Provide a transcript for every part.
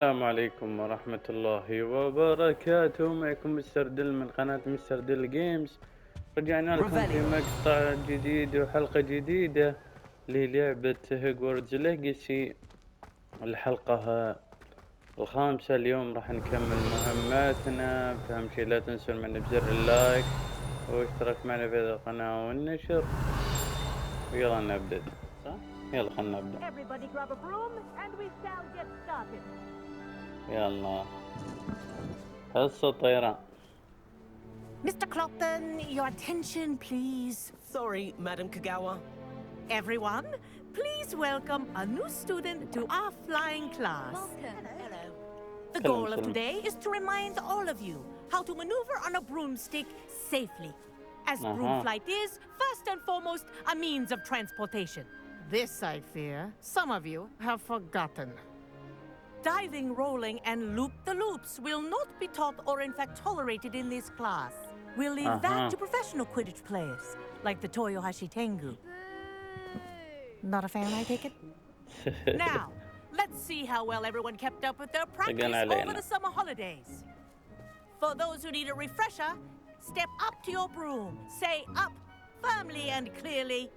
السلام عليكم ورحمة الله وبركاته. معكم مستر دل من قناة مستر دل جيمز. رجعنا لكم في Revelio. مقطع جديد وحلقة جديدة للعبة هوجورتس ليجاسي. الحلقة الخامسة. اليوم راح نكمل مهماتنا، فأهم شي لا تنسوا منا بزر اللايك واشترك معنا في هذه القناة والنشر. ويلا نبدأ. صح؟ يلا خلنا نبدأ. Everybody grab a broom and we shall get started. يلا حصة طيران. Mr. Clopton, your attention, please. Sorry, Madam Kagawa. Everyone, please welcome a new student to our flying class. Hello. The Hello, goal of Salam. today is to remind all of you how to maneuver on a broomstick safely. As broom flight is, first and foremost, a means of transportation. This, I fear, some of you have forgotten. Diving, rolling, and loop-the-loops will not be taught or in fact tolerated in this class. We'll leave that to professional Quidditch players, like the Toyohashi Tengu. Not a fan, I take it? Now, let's see how well everyone kept up with their practice over the summer holidays. For those who need a refresher, step up to your broom, say up firmly and clearly,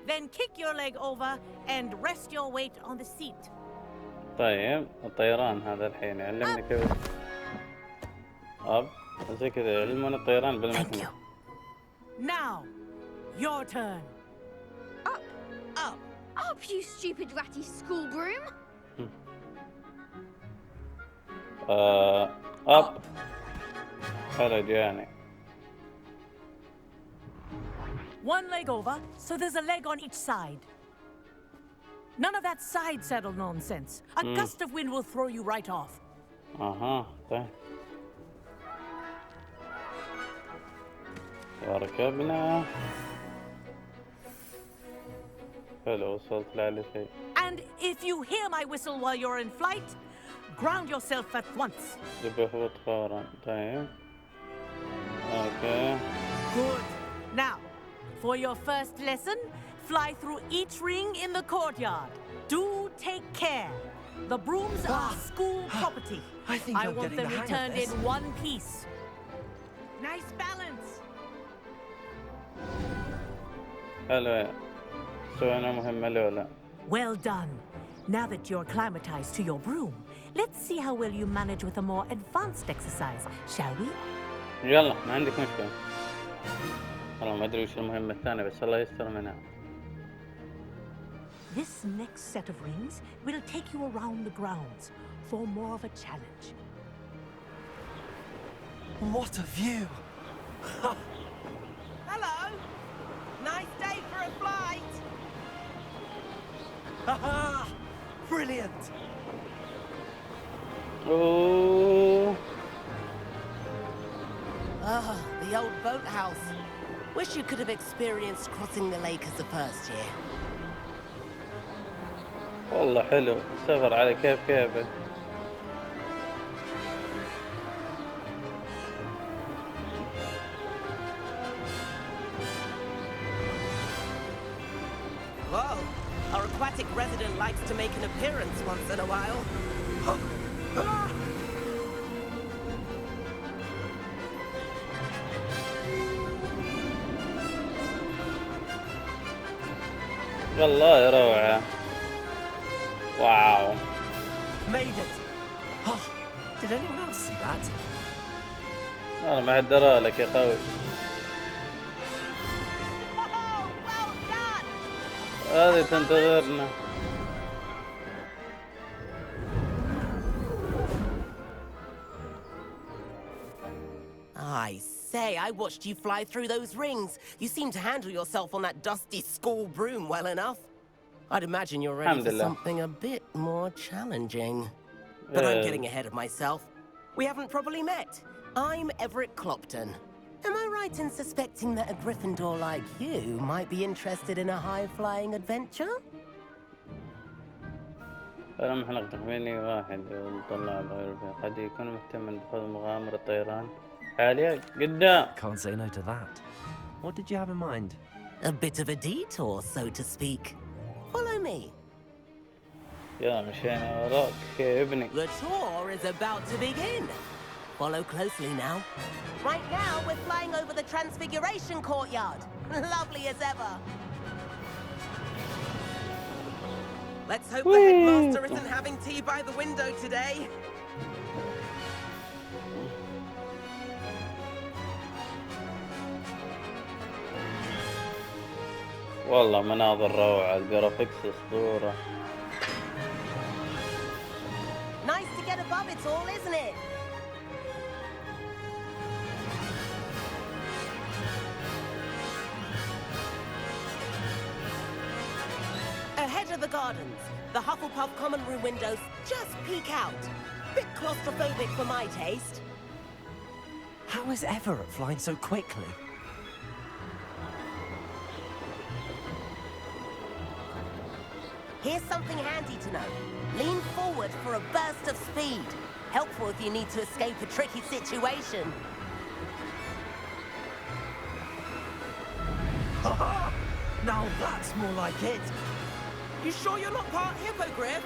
then kick your leg over and rest your weight on the seat. طيب الطيران هذا الحين علمني كيف زي كذا علمنا الطيران بالمكنة. Now, your turn. Up, up, up, you stupid ratty school broom. أب حلو جاني. One leg over, so there's a leg on each side. None of that side saddle nonsense. A gust of wind will throw you right off. طيب وركبنا. حلو وصلت لأعلى شيء. And if you hear my whistle while you're in flight, ground yourself at once. بهبط فورا. طيب اوكي. Good. Now, for your first lesson, fly through each ring in the courtyard. Do take care. The brooms are school property. I think I I'm want getting them the hang of returned this. in one piece. Nice balance. حلو. سوينا مهمة الأولى. Well done. Now that you're acclimatized to your broom, let's see how well you manage with a more advanced exercise, shall we? يلا ما عندك مشكلة. والله ما أدري وش المهمة الثانية بس الله يستر منها. This next set of rings will take you around the grounds for more of a challenge. What a view! Hello. Nice day for a flight. Haha! Brilliant! أوه. Oh, the old boathouse. Wish you could have experienced crossing the lake as a first year. والله حلو السفر على كيفك. Whoa, our aquatic resident likes to make an appearance once in a while. والله روعة. واو. Made it! Oh, did anyone else see that? أنا ما حد درى لك يا خوي. Oh, well done. هذه تنتظرنا. I say, I watched you fly through those rings. You seem to handle yourself on that dusty school broom well enough. I'd imagine you're ready for Alhamdulillah. something a bit more challenging. But I'm getting ahead of myself. We haven't properly met. I'm Everett Clopton. Am I right in suspecting that a Gryffindor like you might be interested in a high-flying adventure? فلما حلقة تخميني واحد وطلع الغرفة قد يكون مهتما بخوض مغامرة طيران عالية قدام. Can't say no to that. What did you have in mind? A bit of a detour, so to speak. Follow me. يا مشينا وراك يا ابني. The tour is about to begin. Follow closely now. Right now, we're flying over the Transfiguration Courtyard. Lovely as ever. Let's hope the headmaster isn't having tea by the window today. والله مناظر روعة، الجرافيكس اسطورة. Nice to get above it all, isn't it? Ahead of the gardens, the Hufflepuff common room windows just peek out. Bit claustrophobic for my taste. How is Everett flying so quickly? Here's something handy to know. Lean forward for a burst of speed. Helpful if you need to escape a tricky situation. Now that's more like it. You sure you're not part hippogriff?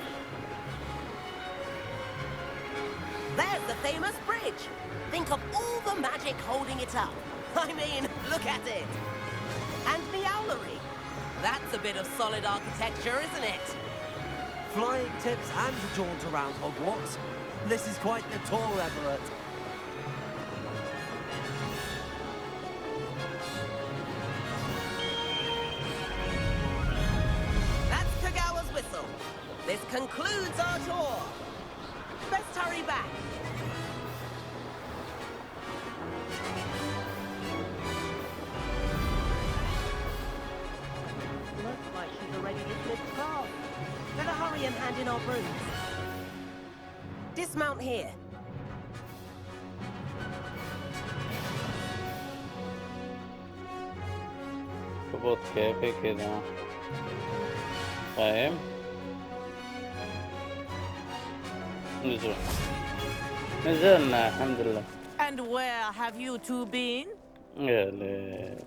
There's the famous bridge. Think of all the magic holding it up. I mean, look at it. And the owlery. That's a bit of solid architecture, isn't it? Flying tips and a jaunt around Hogwarts. This is quite the tour, Everett. That's Kagawa's whistle. This concludes our tour. Best hurry back. Looks like she's already dismissed class. Better hurry and hand in our brooms. Dismount here. هبوط كيفي كذا. فاهم؟ نزلنا الحمد لله. And where have you two been? يا اللي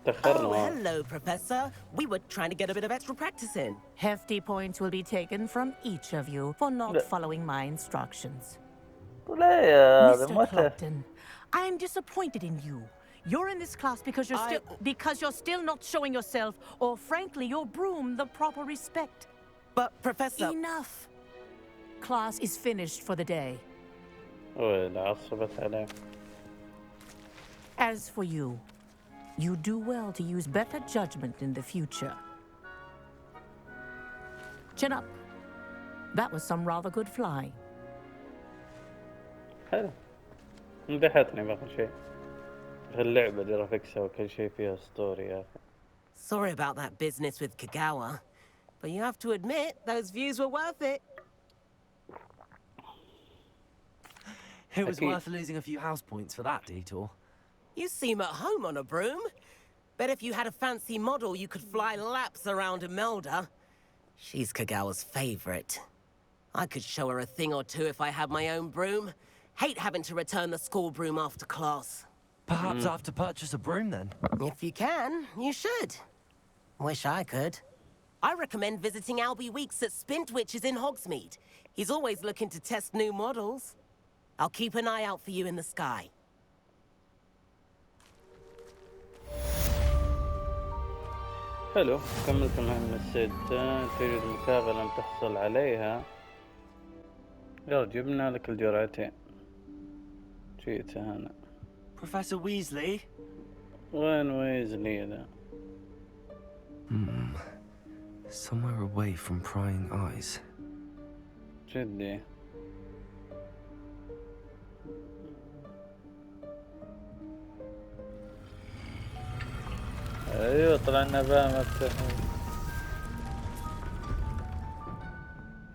تأخرنا. Oh, hello, Professor. We were trying to get a bit of extra practice in. Hefty points will be taken from each of you for not following my instructions. لا يا هذا Mr. متى؟ Clopton, I am disappointed in you. You're in this class because you're still not showing yourself, or frankly, your broom, the proper respect. But, Professor... Enough. Class is finished for the day. ولا عصبت عليه. As for you, you do well to use better judgment in the future. Chin up. That was some rather good flying. حلو. مدحتني باقي شيء. اللعبة جرافيكسها وكل شيء فيها اسطوري يا أخي. Sorry about that business with Kagawa, but you have to admit those views were worth it. It was worth losing a few house points for that detour. You seem at home on a broom. Bet if you had a fancy model, you could fly laps around Imelda. She's Kagawa's favorite. I could show her a thing or two if I had my own broom. Hate having to return the school broom after class. Perhaps I have to purchase a broom then. If you can, you should. Wish I could. I recommend visiting Albie Weeks at Spintwitches in Hogsmeade. He's always looking to test new models. I'll keep an eye out for you in the sky. حلو. كملت المهمة الستة. توجد مكافأة لم تحصل عليها. يلا جبنا لك الجرعتين. جيت هنا. Professor Weasley? وين ويزلي ذا؟ Somewhere away from prying eyes. جدي. ايوه طلعنا باب مفتوح.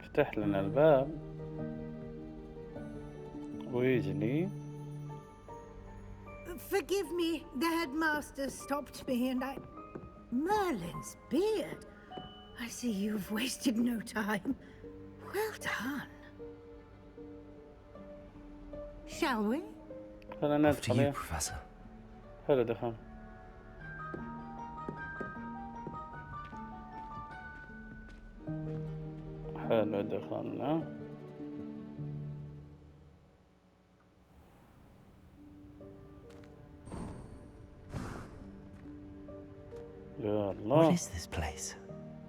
فتح لنا الباب. ويزلي. Forgive me, the headmaster stopped me and I... Merlin's beard. I see you've wasted no time. Well done. Shall we? خلنا After ندخل. you, Professor. حلو دخل. حلو دخلنا. يا What الله. is this place?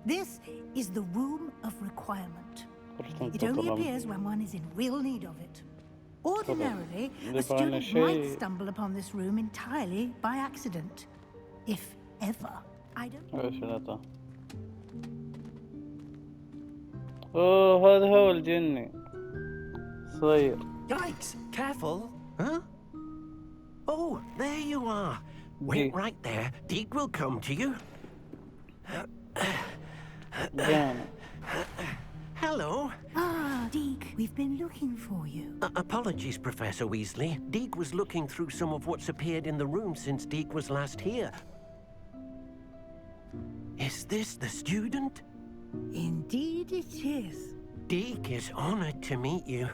This is the Room of Requirement. فرصة It only تطلب. appears when one is in real need of it. Ordinarily, نبغى a student might شيء. stumble upon this room entirely by accident. If ever. I don't... ايش العطا؟ اوه هذا هو الجني. صغير. Yikes! Careful! Huh? Oh, there you are. Wait Deke. right there. Deke will come to you. جانا. Hello. Ah, Deke, we've been looking for you. Apologies, Professor Weasley. Deke was looking through some of what's appeared in the room since Deke was last here. Is this the student? Indeed it is. Deke is honored to meet you.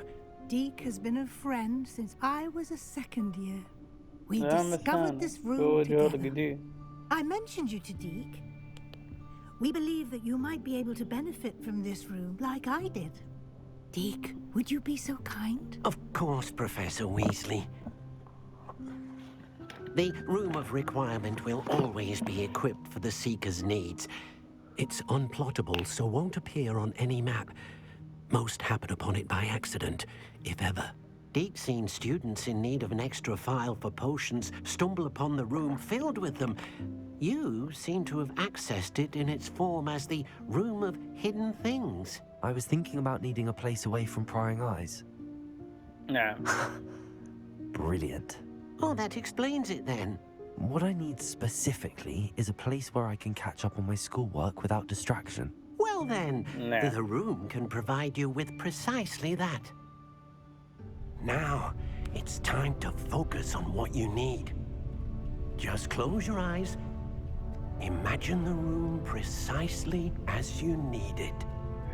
Deke has been a friend since I was a second year. We يا discovered مسانا. this هو room جار together. قديم. I mentioned you to Deke. We believe that you might be able to benefit from this room like I did. Deke, would you be so kind? Of course, Professor Weasley. The Room of Requirement will always be equipped for the Seeker's needs. It's unplottable, so won't appear on any map. Most happen upon it by accident, if ever. Deke's seen students in need of an extra file for potions stumble upon the room filled with them. You seem to have accessed it in its form as the Room of Hidden Things. I was thinking about needing a place away from prying eyes. نعم. Brilliant. Oh, that explains it then. What I need specifically is a place where I can catch up on my schoolwork without distraction. Well then, Nah. the room can provide you with precisely that. Now, it's time to focus on what you need. Just close your eyes. Imagine the room precisely as you need it.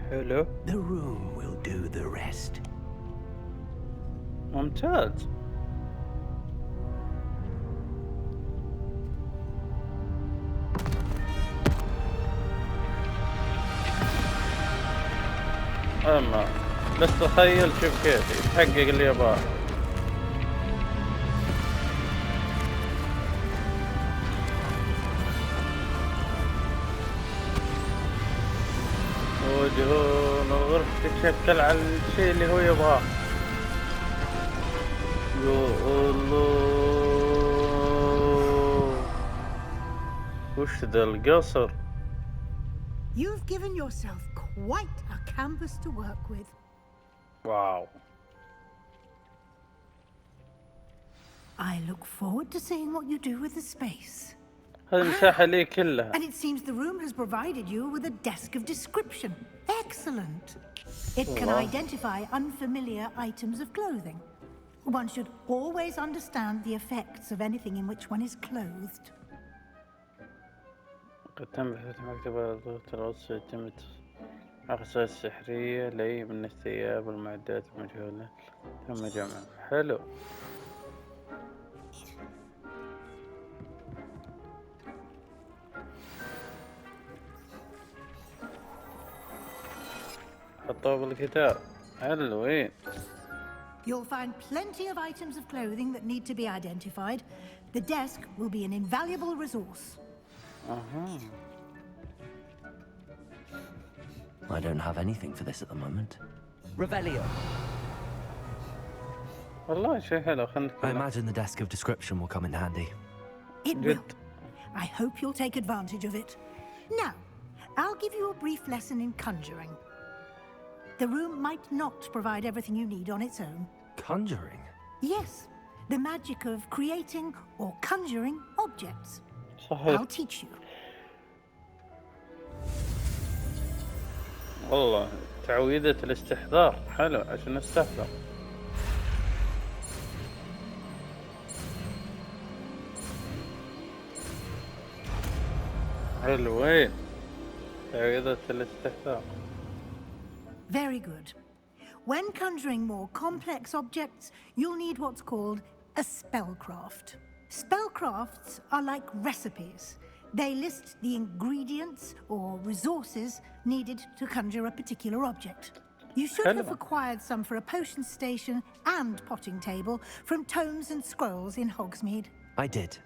حلو. The room will do the rest. ممتاز. اما بس تخيل شوف كيف يتحقق اللي يبغاه. ودخول الغرفة تتشكل على الشيء اللي هو يبغاه. يا الله وش ذا القصر؟ You've given yourself quite a canvas to work with. واو. I look forward to seeing what you do with the space. هذه المساحة لي كلها. And it seems the room has provided you with a desk of description. Excellent. It can Wow. identify unfamiliar items of clothing. One should always understand the effects of anything in which one is clothed. قد تم بحث مكتبة ضغط الغص يتم أقصى السحرية لأي من الثياب والمعدات المجهولة تم جمعها. حلو. حطوه بالكتاب. حلوين. You'll find plenty of items of clothing that need to be identified. The desk will be an invaluable resource. أها. I don't have anything for this at the moment. Revelio. والله شيء حلو. خلنا I نتكلم. imagine the desk of description will come in handy. It Good. will. I hope you'll take advantage of it. Now, I'll give you a brief lesson in conjuring. The room might not provide everything you need on its own. Conjuring? Yes, the magic of creating or conjuring objects. صحيح. I'll teach you. والله تعويذة الاستحضار. حلو عشان نستحضر. حلوين. تعويذة الاستحضار. Very good. When conjuring more complex objects, you'll need what's called a spellcraft. Spellcrafts are like recipes. They list the ingredients or resources needed to conjure a particular object. You should have acquired some for a potion station and potting table from tomes and scrolls in Hogsmeade. I did.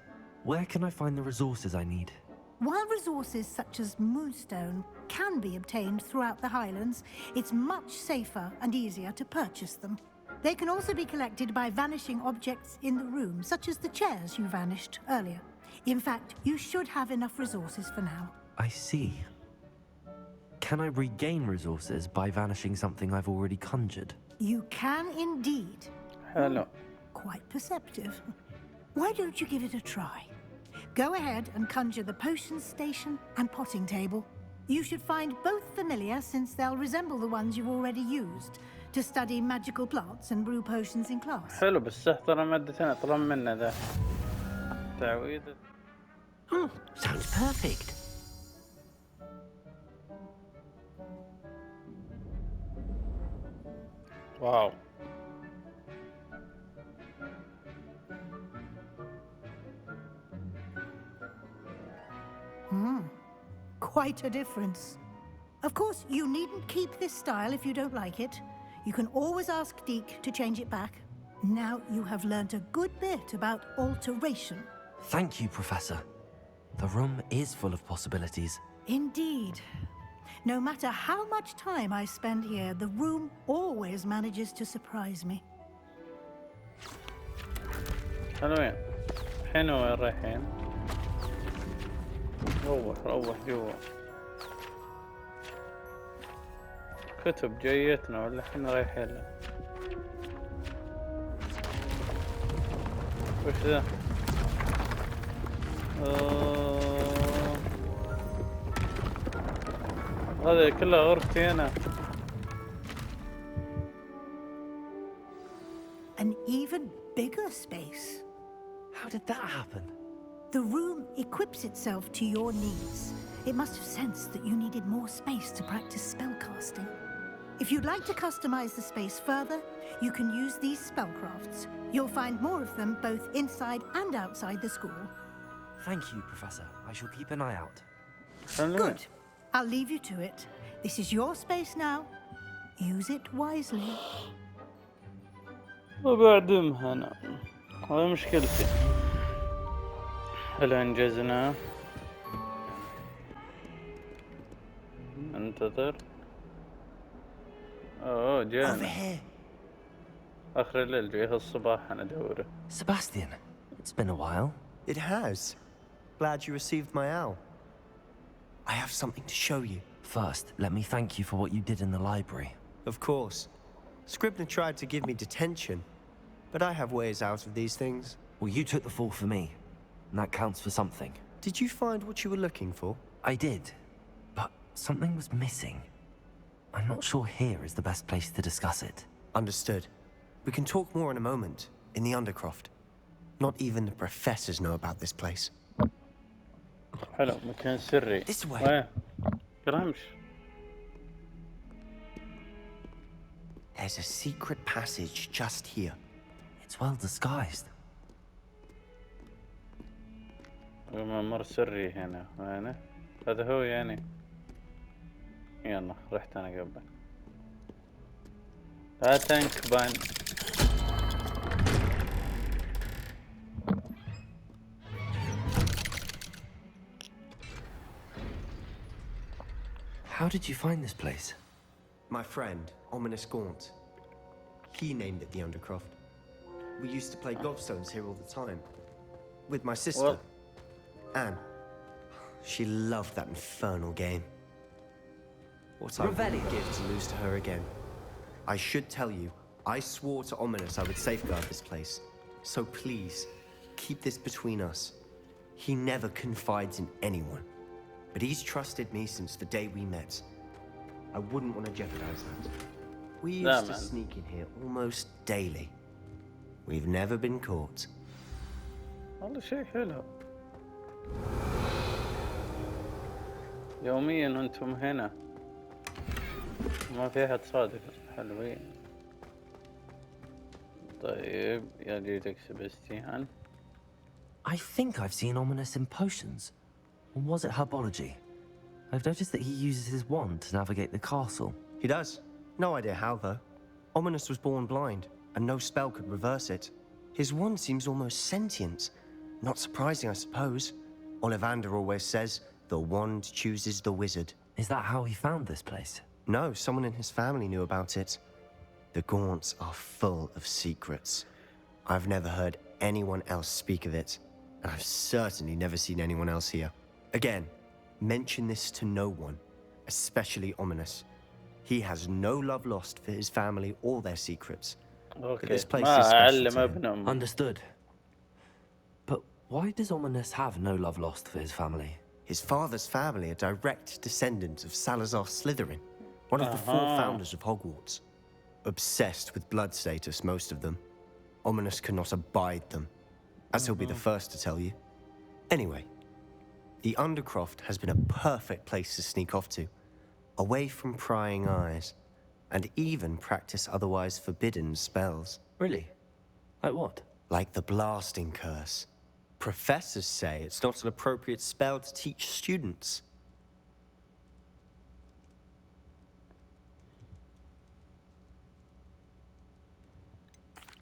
Where can I find the resources I need? While resources such as moonstone can be obtained throughout the Highlands, it's much safer and easier to purchase them. They can also be collected by vanishing objects in the room, such as the chairs you vanished earlier. In fact, you should have enough resources for now. I see. Can I regain resources by vanishing something I've already conjured? You can indeed. Hello. Quite perceptive. Why don't you give it a try? Go ahead and conjure the potion station and potting table. You should find both familiar, since they'll resemble the ones you've already used to study magical plants and brew potions in class. حلو بس ترى مادتين اطلب منه ذا تعويض. Sounds perfect. واو. Quite a difference. Of course, you needn't keep this style if you don't like it. You can always ask Deke to change it back. Now you have learnt a good bit about alteration. Thank you, Professor. The room is full of possibilities. Indeed. No matter how much time I spend here, the room always manages to surprise me. حلوين. الحين وين رايحين؟ روح جوا. كتب جيتنا ولا الحين رايحين له؟ وش ذا؟ هذه كلها غرفتي أنا. An even bigger space. How did that happen? The room equips itself to your needs. It must have sensed that you needed more space to practice spellcasting. If you'd like to customize the space further, you can use these spellcrafts. You'll find more of them both inside and outside the school. Thank you, Professor. I shall keep an eye out. Good. I'll leave you to it. This is your space now. Use it wisely. وبعدمها أنا. هذا مشكلتي. هل أنجزنا؟ انتظر. أوه جانا. Over here. آخر الليل جاي الصباح أنا أدوره. Sebastian, it's been a while. It has. Glad you received my owl. I have something to show you. First, let me thank you for what you did in the library. Of course. Scribner tried to give me detention, but I have ways out of these things. Well, you took the fall for me, and that counts for something. Did you find what you were looking for? I did, but something was missing. I'm not sure here is the best place to discuss it. Understood. We can talk more in a moment, in the Undercroft. Not even the professors know about this place. حلو مكان سري. This way. وين؟ قرمش. There's a secret passage just here. It's well disguised. ممر سري هنا وين؟ هذا هو يعني. يلا رحت أنا قبل. لا تنكبن. How did you find this place? My friend, Ominous Gaunt. He named it the Undercroft. We used to play gobstones here all the time. With my sister, Well- Anne. She loved that infernal game. What I wouldn't give to lose to her again. I should tell you, I swore to Ominous I would safeguard this place. So please, keep this between us. He never confides in anyone. But he's trusted me since the day we met. I wouldn't want to jeopardize that. We used to man. sneak in here almost daily. We've never been caught. والله شيء حلو. يوميا أنتم هنا. ما في أحد صادق. حلوين. طيب يا جيتك سبستيان. I think I've seen Ominous in potions. Or was it herbology? I've noticed that he uses his wand to navigate the castle. He does. No idea how, though. Ominous was born blind, and no spell could reverse it. His wand seems almost sentient. Not surprising, I suppose. Ollivander always says, the wand chooses the wizard. Is that how he found this place? No, someone in his family knew about it. The Gaunts are full of secrets. I've never heard anyone else speak of it, and I've certainly never seen anyone else here. Again, mention this to no one, especially Ominous. He has no love lost for his family or their secrets. اوكي This place ما is special اعلم to him. ابن امي. Understood. But why does Ominous have no love lost for his family? His father's family are direct descendants of Salazar Slytherin, one of the four founders of Hogwarts. Obsessed with blood status, most of them. Ominous cannot abide them, as he'll be the first to tell you. Anyway, the Undercroft has been a perfect place to sneak off to, away from prying eyes, and even practice otherwise forbidden spells. Really? Like what? Like the blasting curse. Professors say it's not an appropriate spell to teach students.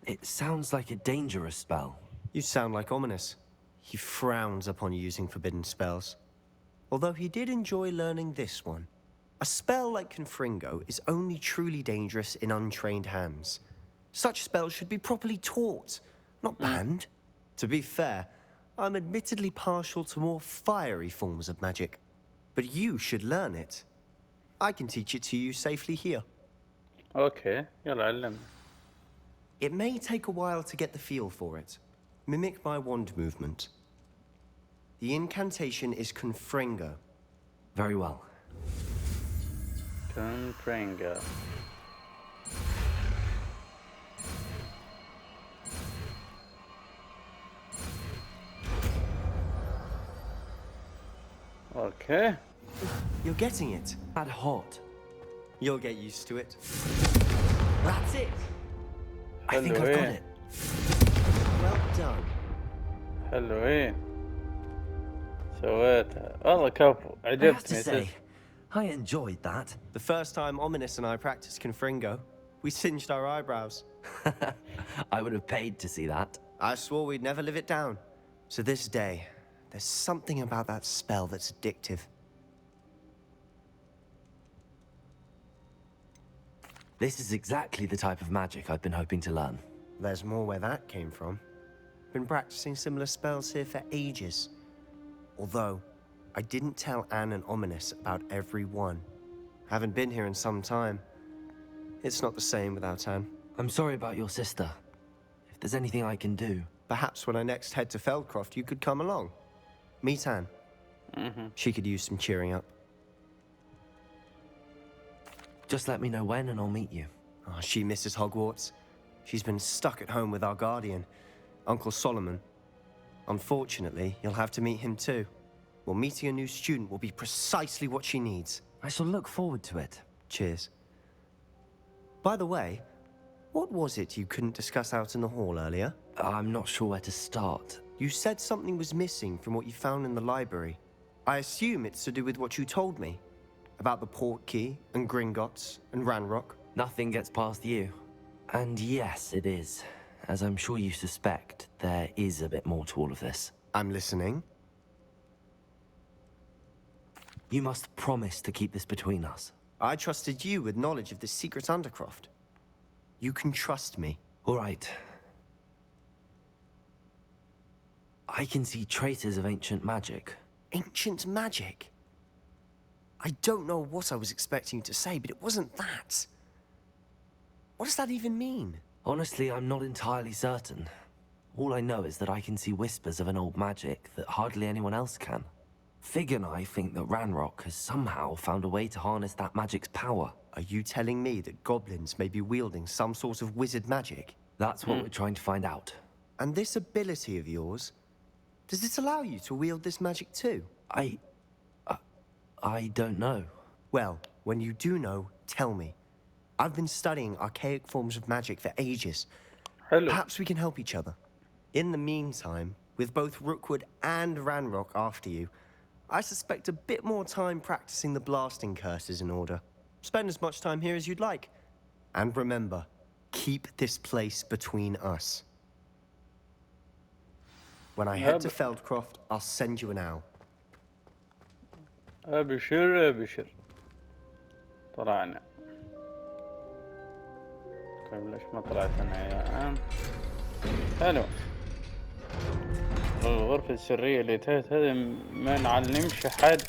It sounds like a dangerous spell. You sound like Ominous. He frowns upon using forbidden spells. Although he did enjoy learning this one. A spell like Confringo is only truly dangerous in untrained hands. Such spells should be properly taught, not banned. To be fair, I'm admittedly partial to more fiery forms of magic. But you should learn it. I can teach it to you safely here. اوكي يلا علمنا. It may take a while to get the feel for it. Mimic my wand movement. The incantation is Confringo. Very well. Confringo. Okay. You're getting it. Add hot. You'll get used to it. That's it. I think I've got it. Well done. حلوين. سويتها. والله كفو. I have to عجبتني. say, I enjoyed that. The first time Ominous and I practiced Confringo, we singed our eyebrows. I would have paid to see that. I swore we'd never live it down. To this day, there's something about that spell that's addictive. This is exactly the type of magic I've been hoping to learn. There's more where that came from. Been practicing similar spells here for ages. Although, I didn't tell Anne and Ominous about every one. Haven't been here in some time. It's not the same without Anne. I'm sorry about your sister. If there's anything I can do... Perhaps when I next head to Feldcroft, you could come along. Meet Anne. She could use some cheering up. Just let me know when and I'll meet you. Oh, she misses Hogwarts. She's been stuck at home with our guardian, Uncle Solomon. Unfortunately, you'll have to meet him too. Well, meeting a new student will be precisely what she needs. I shall look forward to it. Cheers. By the way, what was it you couldn't discuss out in the hall earlier? I'm not sure where to start. You said something was missing from what you found in the library. I assume it's to do with what you told me. About the port key, and Gringotts, and Ranrock. Nothing gets past you. And yes, it is. As I'm sure you suspect, there is a bit more to all of this. I'm listening. You must promise to keep this between us. I trusted you with knowledge of the secret Undercroft. You can trust me. All right. I can see traces of ancient magic. Ancient magic? I don't know what I was expecting you to say, but it wasn't that. What does that even mean? Honestly, I'm not entirely certain. All I know is that I can see whispers of an old magic that hardly anyone else can. Fig and I think that Ranrock has somehow found a way to harness that magic's power. Are you telling me that goblins may be wielding some sort of wizard magic? That's what we're trying to find out. And this ability of yours, does it allow you to wield this magic too? I don't know. Well, when you do know, tell me. I've been studying archaic forms of magic for ages. حلو. Perhaps we can help each other. In the meantime, with both Rookwood and Ranrock after you, I suspect a bit more time practicing the blasting curse is in order. Spend as much time here as you'd like. And remember, keep this place between us. When I head to Feldcroft, I'll send you an owl. ابشر ابشر. طلعنا. طيب ليش ما طلعت انا يا عم؟ حلو. الغرفة السرية اللي تحت هذه ما نعلمش حد.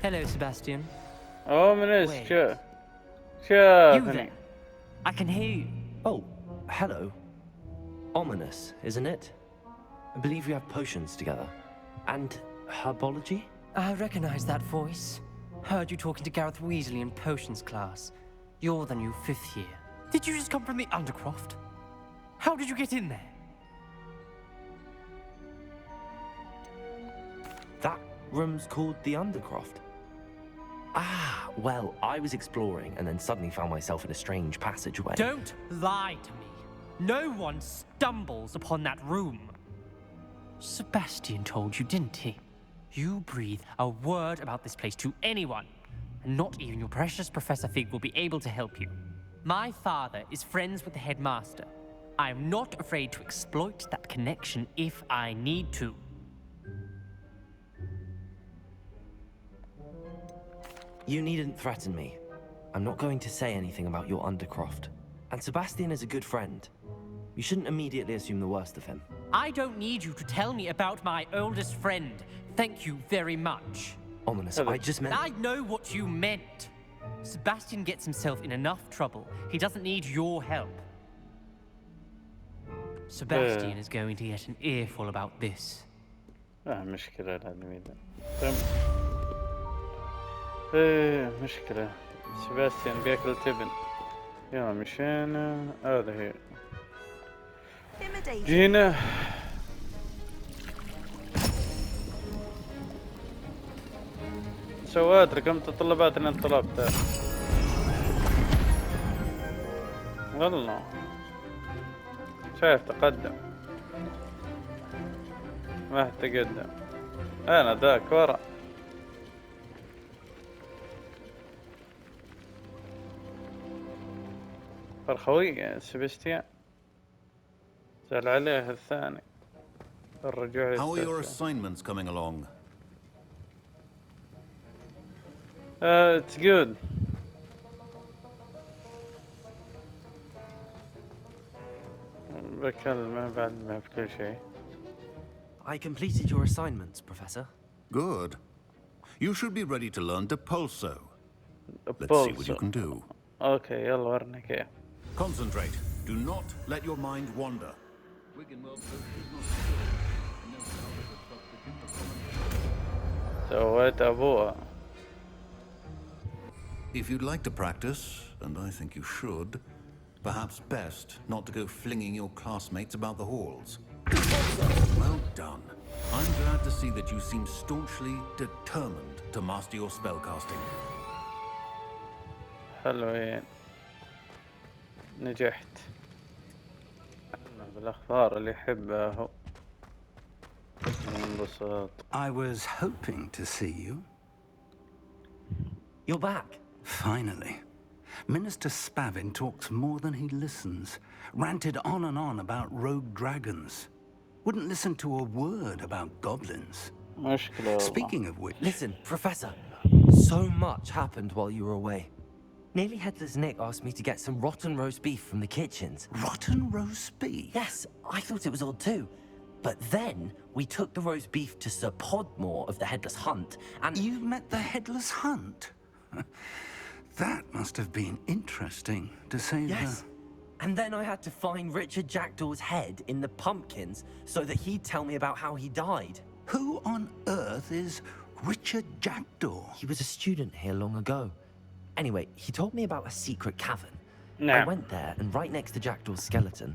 Hello, Sebastian. اوه منس Wait. شو You شافني. there? I can hear you. Oh, hello. Ominous, isn't it? I believe we have potions together. And herbology? I recognize that voice. Heard you talking to Gareth Weasley in potions class. You're the new 5th year. Did you just come from the Undercroft? How did you get in there? That room's called the Undercroft. Ah, well, I was exploring and then suddenly found myself in a strange passageway. Don't lie to me. No one stumbles upon that room. Sebastian told you, didn't he? You breathe a word about this place to anyone, and not even your precious Professor Fig will be able to help you. My father is friends with the headmaster. I am not afraid to exploit that connection if I need to. You needn't threaten me. I'm not going to say anything about your Undercroft. And Sebastian is a good friend. You shouldn't immediately assume the worst of him. I don't need you to tell me about my oldest friend. Thank you very much. Ominous, I just meant... I know what you meant. Sebastian gets himself in enough trouble. He doesn't need your help. Sebastian is going to get an earful about this. مشكلة العالمية ده. مشكلة. سباستيان بياكل تبن. يلا مشينا. هذا هي. جينا. سويت رقم الطلبات اللي انت طلبتها. والله. شايف تقدم. ما تقدم. انا ذاك ورا. فرخوية سباستيان. سأل عليه الثاني. الرجوع. How are your assignments coming along? It's good. بكلمه بعد ما بكل شيء. I completed your assignments, Professor. Good. You should be ready to learn Depulso. Let's see what you can do. Okay, يلا ورنا كيف. Concentrate. Do not let your mind wander. سويت أبوها. If you'd like to practice, and I think you should, perhaps best not to go flinging your classmates about the halls. Well done. I'm glad to see that you seem staunchly determined to master your spellcasting. حلوين. نجحت. بالأخبار اللي يحبها هو. انبسط. I was hoping to see you. You're back. Finally. Minister Spavin talks more than he listens. Ranted on and on about rogue dragons. Wouldn't listen to a word about goblins. مشكلة. Speaking of which... Listen, Professor. So much happened while you were away. Nearly Headless Nick asked me to get some rotten roast beef from the kitchens. Rotten roast beef? Yes, I thought it was odd too. But then we took the roast beef to Sir Podmore of the Headless Hunt, and... You met the Headless Hunt? That must have been interesting, to say the... Yes. And then I had to find Richard Jackdaw's head in the pumpkins so that he'd tell me about how he died. Who on earth is Richard Jackdaw? He was a student here long ago. Anyway, he told me about a secret cavern. No. I went there, and right next to Jackdaw's skeleton,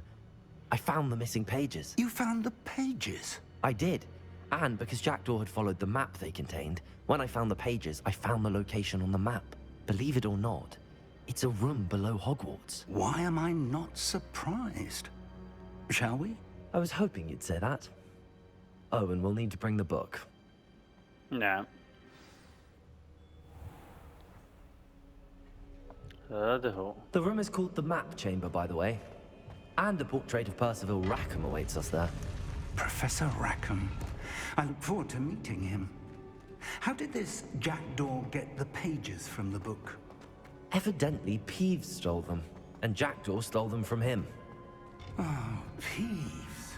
I found the missing pages. You found the pages? I did. And because Jackdaw had followed the map they contained, when I found the pages, I found the location on the map. Believe it or not, it's a room below Hogwarts. Why am I not surprised? Shall we? I was hoping you'd say that. Oh, and we'll need to bring the book. نعم. هذا هو. The room is called the Map Chamber, by the way. And a portrait of Percival Rackham awaits us there. Professor Rackham. I look forward to meeting him. How did this jackdaw get the pages from the book? Evidently, Peeves stole them, and Jackdaw stole them from him. Oh, Peeves.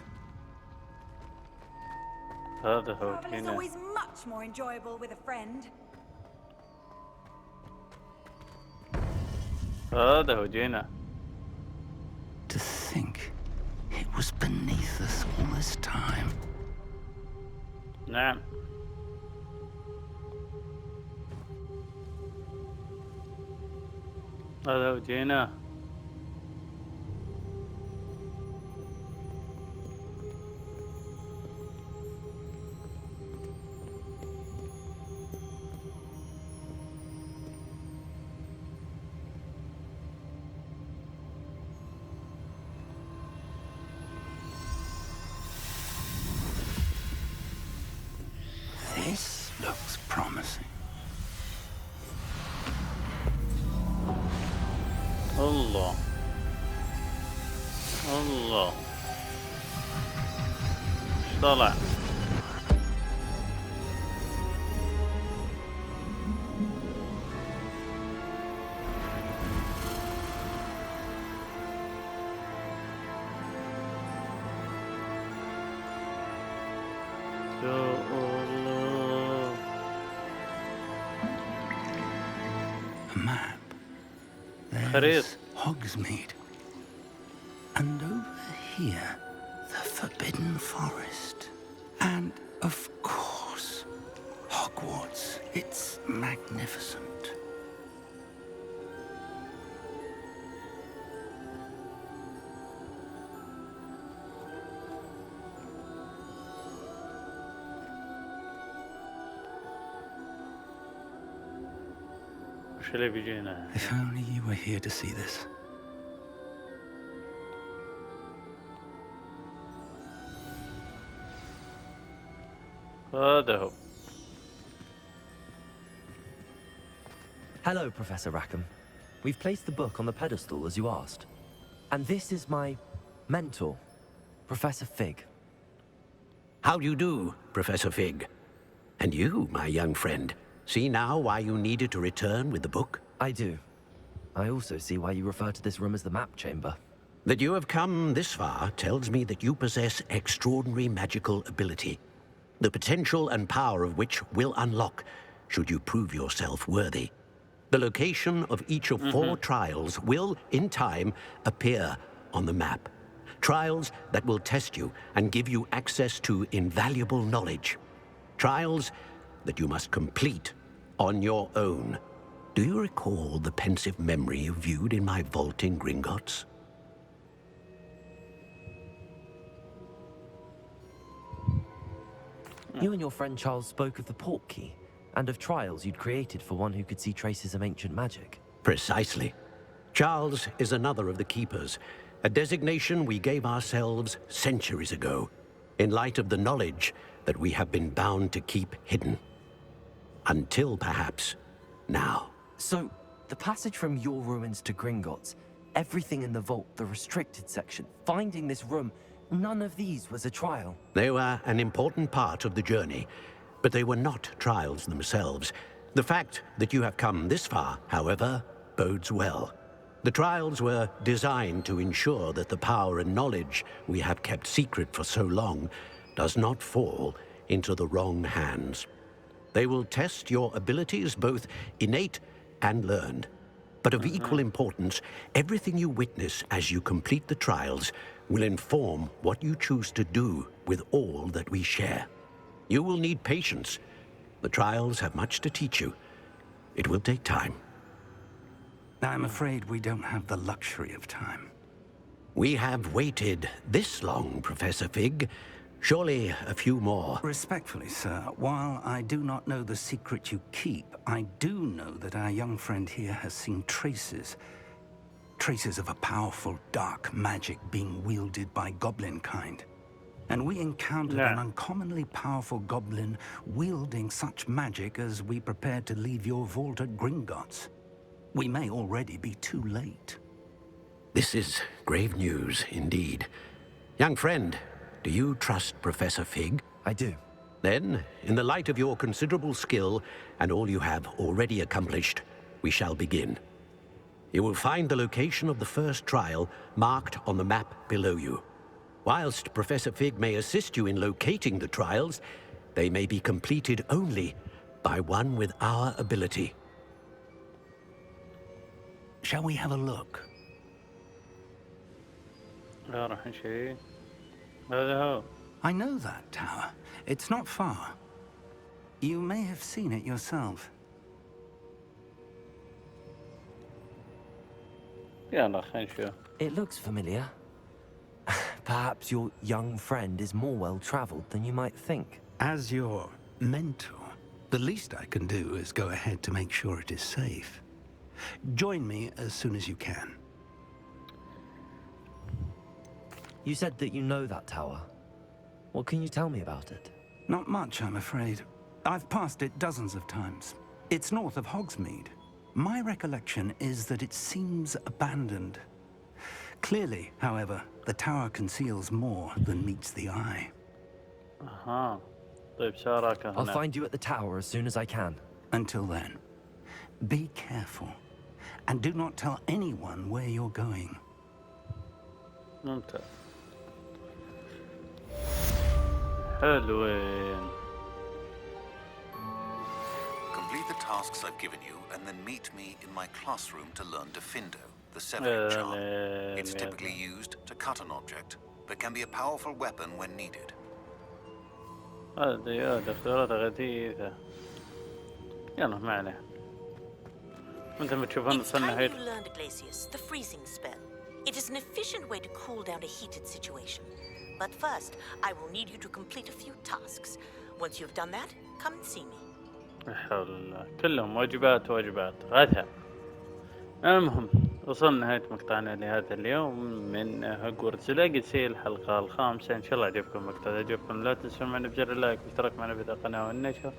هذا هو Travel is هنا. always much more enjoyable with a friend. هذا هو جينا. To think it was beneath us all this time. نعم. هذا هو جينا. This looks promising. الله الله ايش طلع؟ يا الله. A map. خريطة. There's Hogsmeade. And over here, the Forbidden Forest. And, of course, Hogwarts. It's magnificent. وش اللي بيجينا؟ If only you were here to see this. هذا هو. Hello, Professor Rackham. We've placed the book on the pedestal, as you asked. And this is my mentor, Professor Fig. How do you do, Professor Fig? And you, my young friend, see now why you needed to return with the book? I do. I also see why you refer to this room as the Map Chamber. That you have come this far tells me that you possess extraordinary magical ability, the potential and power of which will unlock should you prove yourself worthy. The location of each of 4 trials will, in time, appear on the map. Trials that will test you and give you access to invaluable knowledge. Trials that you must complete on your own. Do you recall the pensive memory you viewed in my vault in Gringotts? You and your friend Charles spoke of the portkey, and of trials you'd created for one who could see traces of ancient magic. Precisely. Charles is another of the Keepers, a designation we gave ourselves centuries ago, in light of the knowledge that we have been bound to keep hidden. Until, perhaps, now. So, the passage from your ruins to Gringotts, everything in the vault, the restricted section, finding this room, none of these was a trial. They were an important part of the journey, but they were not trials themselves. The fact that you have come this far, however, bodes well. The trials were designed to ensure that the power and knowledge we have kept secret for so long does not fall into the wrong hands. They will test your abilities, both innate and learned. But of equal importance, everything you witness as you complete the trials will inform what you choose to do with all that we share. You will need patience. The trials have much to teach you. It will take time. I'm afraid we don't have the luxury of time. We have waited this long, Professor Fig. Surely a few more. Respectfully, sir, while I do not know the secret you keep, I do know that our young friend here has seen traces of a powerful dark magic being wielded by goblin kind. and we encountered an uncommonly powerful goblin wielding such magic as we prepared to leave your vault at Gringotts. We may already be too late. This is grave news indeed. Young friend, do you trust Professor Fig? I do. Then, in the light of your considerable skill and all you have already accomplished, we shall begin. You will find the location of the first trial marked on the map below you. Whilst Professor Fig may assist you in locating the trials, they may be completed only by one with our ability. Shall we have a look? راح نشي. هذا هو. I know that tower. It's not far. You may have seen it yourself. يلا خلينا نشوف. It looks familiar. Perhaps your young friend is more well-traveled than you might think. As your mentor, the least I can do is go ahead to make sure it is safe. Join me as soon as you can. You said that you know that tower. What can you tell me about it? Not much, I'm afraid. I've passed it dozens of times. It's north of Hogsmeade. My recollection is that it seems abandoned. Clearly, however, the tower conceals more than meets the eye. طيب شارك هنا. I'll find you at the tower as soon as I can. Until then, be careful. And do not tell anyone where you're going. ممتاز. حلوين. Complete the tasks I've given you and then meet me in my classroom to learn Diffindo, the severing charm. It's typically used to cut an object, but can be a powerful weapon when needed. هذه اختيارات غثيثة. يلا ما عليه. انت ما تشوفون It's time نهاية. you learned, Glacius, the freezing spell. It is an efficient way to cool down a heated situation. But first, I will need you to complete a few tasks. Once you've done that, come and see me. لا حول الله. كلهم واجبات غثها. المهم وصلنا نهاية مقطعنا لهذا اليوم من هوجورتس ليجاسي الحلقة الخامسة. إن شاء الله عجبكم المقطع. إذا عجبكم لا تنسوا معنا بزر اللايك والاشتراك معنا في القناة والنشر.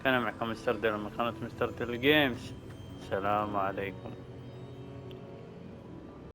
كان معكم مستر ديل من قناة مستر ديل جيمز. السلام عليكم.